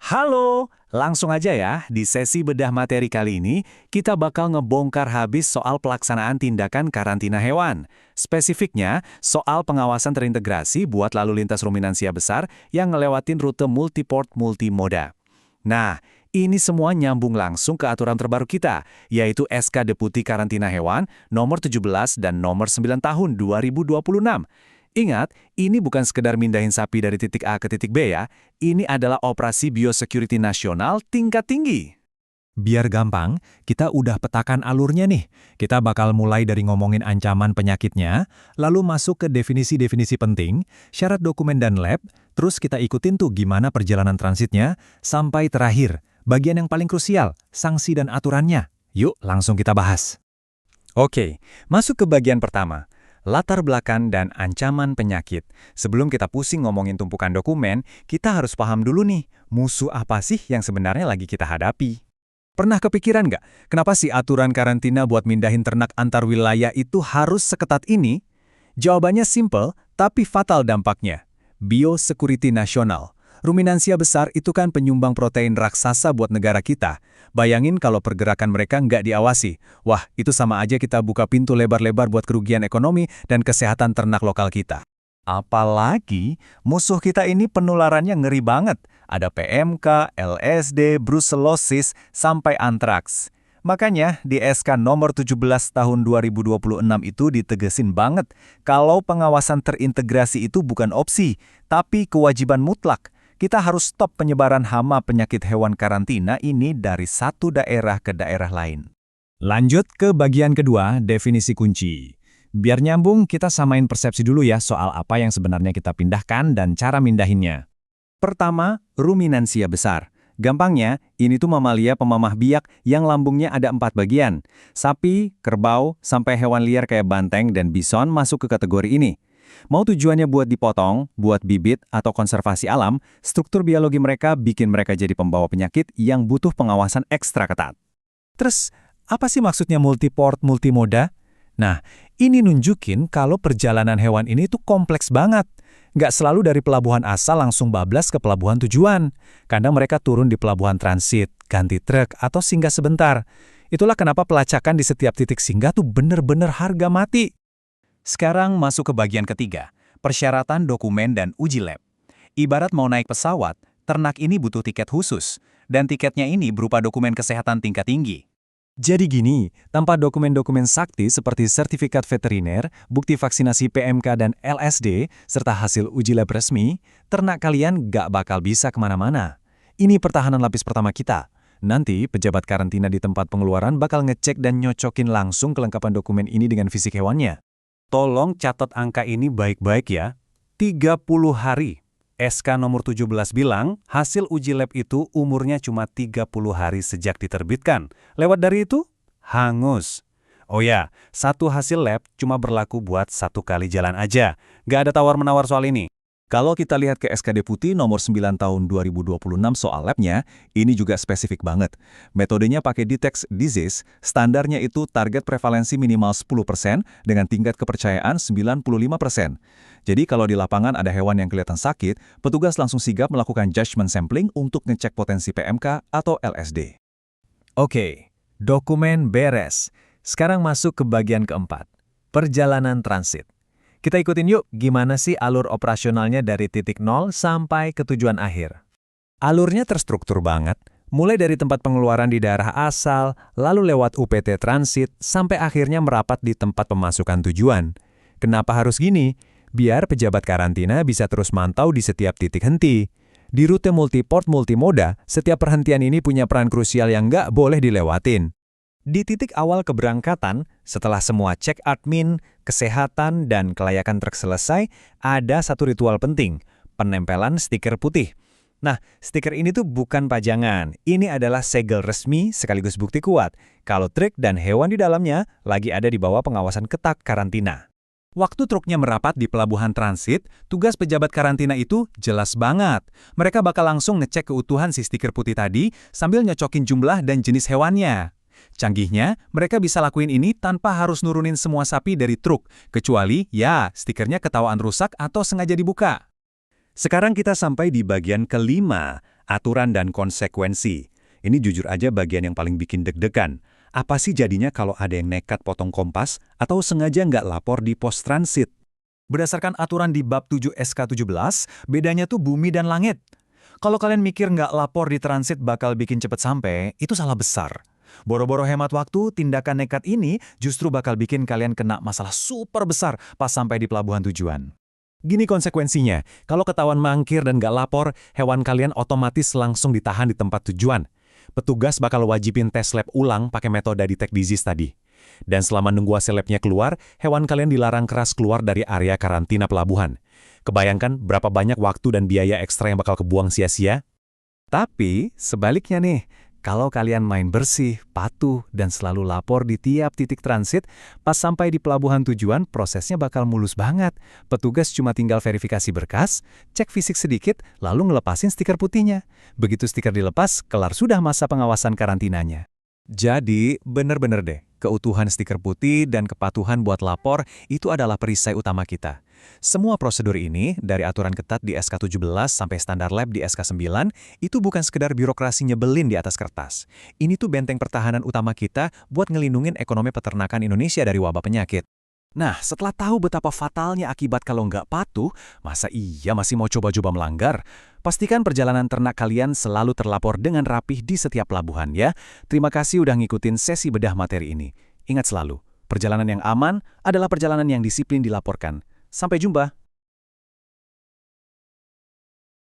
Halo, langsung aja ya. Di sesi bedah materi kali ini, kita bakal ngebongkar habis soal pelaksanaan tindakan karantina hewan. Spesifiknya, soal pengawasan terintegrasi buat lalu lintas ruminansia besar yang ngelewatin rute multiport multimoda. Nah, ini semua nyambung langsung ke aturan terbaru kita, yaitu SK Deputi Karantina Hewan nomor 17 dan nomor 9 tahun 2026. Ingat, ini bukan sekedar mindahin sapi dari titik A ke titik B ya. Ini adalah operasi biosecurity nasional tingkat tinggi. Biar gampang, kita udah petakan alurnya nih. Kita bakal mulai dari ngomongin ancaman penyakitnya, lalu masuk ke definisi-definisi penting, syarat dokumen dan lab, terus kita ikutin tuh gimana perjalanan transitnya, sampai terakhir, bagian yang paling krusial, sanksi dan aturannya. Yuk, langsung kita bahas. Oke, masuk ke bagian pertama. Latar belakang dan ancaman penyakit. Sebelum kita pusing ngomongin tumpukan dokumen, kita harus paham dulu nih, musuh apa sih yang sebenarnya lagi kita hadapi. Pernah kepikiran nggak, kenapa sih aturan karantina buat mindahin ternak antar wilayah itu harus seketat ini? Jawabannya simple, tapi fatal dampaknya. Biosecurity nasional. Ruminansia besar itu kan penyumbang protein raksasa buat negara kita. Bayangin kalau pergerakan mereka nggak diawasi. Wah, itu sama aja kita buka pintu lebar-lebar buat kerugian ekonomi dan kesehatan ternak lokal kita. Apalagi, musuh kita ini penularannya ngeri banget. Ada PMK, LSD, brucellosis, sampai antraks. Makanya, di SK nomor 17 tahun 2026 itu ditegesin banget kalau pengawasan terintegrasi itu bukan opsi, tapi kewajiban mutlak. Kita harus stop penyebaran hama penyakit hewan karantina ini dari satu daerah ke daerah lain. Lanjut ke bagian kedua, definisi kunci. Biar nyambung, kita samain persepsi dulu ya soal apa yang sebenarnya kita pindahkan dan cara mindahinnya. Pertama, ruminansia besar. Gampangnya, ini tuh mamalia pemamah biak yang lambungnya ada 4 bagian. Sapi, kerbau, sampai hewan liar kayak banteng dan bison masuk ke kategori ini. Mau tujuannya buat dipotong, buat bibit, atau konservasi alam, struktur biologi mereka bikin mereka jadi pembawa penyakit yang butuh pengawasan ekstra ketat. Terus, apa sih maksudnya multiport multimoda? Nah, ini nunjukin kalau perjalanan hewan ini tuh kompleks banget. Nggak selalu dari pelabuhan asal langsung bablas ke pelabuhan tujuan. Kadang mereka turun di pelabuhan transit, ganti truk, atau singgah sebentar. Itulah kenapa pelacakan di setiap titik singgah tuh bener-bener harga mati. Sekarang masuk ke bagian ketiga, persyaratan dokumen dan uji lab. Ibarat mau naik pesawat, ternak ini butuh tiket khusus, dan tiketnya ini berupa dokumen kesehatan tingkat tinggi. Jadi gini, tanpa dokumen-dokumen sakti seperti sertifikat veteriner, bukti vaksinasi PMK dan LSD, serta hasil uji lab resmi, ternak kalian nggak bakal bisa kemana-mana. Ini pertahanan lapis pertama kita. Nanti, pejabat karantina di tempat pengeluaran bakal ngecek dan nyocokin langsung kelengkapan dokumen ini dengan fisik hewannya. Tolong catat angka ini baik-baik ya. 30 hari. SK nomor 17 bilang, hasil uji lab itu umurnya cuma 30 hari sejak diterbitkan. Lewat dari itu, hangus. Oh ya, satu hasil lab cuma berlaku buat 1 kali jalan aja. Nggak ada tawar-menawar soal ini. Kalau kita lihat ke SK Deputi nomor 9 tahun 2026 soal labnya, ini juga spesifik banget. Metodenya pakai detect disease, standarnya itu target prevalensi minimal 10% dengan tingkat kepercayaan 95%. Jadi kalau di lapangan ada hewan yang kelihatan sakit, petugas langsung sigap melakukan judgment sampling untuk ngecek potensi PMK atau LSD. Oke, dokumen beres. Sekarang masuk ke bagian keempat, perjalanan transit. Kita ikutin yuk gimana sih alur operasionalnya dari titik nol sampai ke tujuan akhir. Alurnya terstruktur banget, mulai dari tempat pengeluaran di daerah asal, lalu lewat UPT transit, sampai akhirnya merapat di tempat pemasukan tujuan. Kenapa harus gini? Biar pejabat karantina bisa terus mantau di setiap titik henti. Di rute multiport multimoda, setiap perhentian ini punya peran krusial yang nggak boleh dilewatin. Di titik awal keberangkatan, setelah semua cek admin, kesehatan, dan kelayakan truk selesai, ada satu ritual penting, penempelan stiker putih. Nah, stiker ini tuh bukan pajangan, ini adalah segel resmi sekaligus bukti kuat kalau truk dan hewan di dalamnya lagi ada di bawah pengawasan ketat karantina. Waktu truknya merapat di pelabuhan transit, tugas pejabat karantina itu jelas banget. Mereka bakal langsung ngecek keutuhan si stiker putih tadi sambil nyocokin jumlah dan jenis hewannya. Canggihnya, mereka bisa lakuin ini tanpa harus nurunin semua sapi dari truk, kecuali, ya, stikernya ketahuan rusak atau sengaja dibuka. Sekarang kita sampai di bagian kelima, aturan dan konsekuensi. Ini jujur aja bagian yang paling bikin deg-degan. Apa sih jadinya kalau ada yang nekat potong kompas atau sengaja nggak lapor di pos transit? Berdasarkan aturan di bab 7 SK17, bedanya tuh bumi dan langit. Kalau kalian mikir nggak lapor di transit bakal bikin cepet sampai, itu salah besar. Boro-boro hemat waktu, tindakan nekat ini justru bakal bikin kalian kena masalah super besar pas sampai di pelabuhan tujuan. Gini konsekuensinya, kalau ketahuan mangkir dan nggak lapor, hewan kalian otomatis langsung ditahan di tempat tujuan. Petugas bakal wajibin tes lab ulang pakai metode detect disease tadi. Dan selama nunggu hasil labnya keluar, hewan kalian dilarang keras keluar dari area karantina pelabuhan. Kebayangkan berapa banyak waktu dan biaya ekstra yang bakal kebuang sia-sia? Tapi, sebaliknya nih, kalau kalian main bersih, patuh, dan selalu lapor di tiap titik transit, pas sampai di pelabuhan tujuan, prosesnya bakal mulus banget. Petugas cuma tinggal verifikasi berkas, cek fisik sedikit, lalu ngelepasin stiker putihnya. Begitu stiker dilepas, kelar sudah masa pengawasan karantinanya. Jadi, bener-bener deh, keutuhan stiker putih dan kepatuhan buat lapor itu adalah perisai utama kita. Semua prosedur ini, dari aturan ketat di SK17 sampai standar lab di SK9, itu bukan sekedar birokrasi nyebelin di atas kertas. Ini tuh benteng pertahanan utama kita buat ngelindungin ekonomi peternakan Indonesia dari wabah penyakit. Nah, setelah tahu betapa fatalnya akibat kalau nggak patuh, masa iya masih mau coba-coba melanggar? Pastikan perjalanan ternak kalian selalu terlapor dengan rapih di setiap pelabuhan ya. Terima kasih udah ngikutin sesi bedah materi ini. Ingat selalu, perjalanan yang aman adalah perjalanan yang disiplin dilaporkan. Sampai jumpa!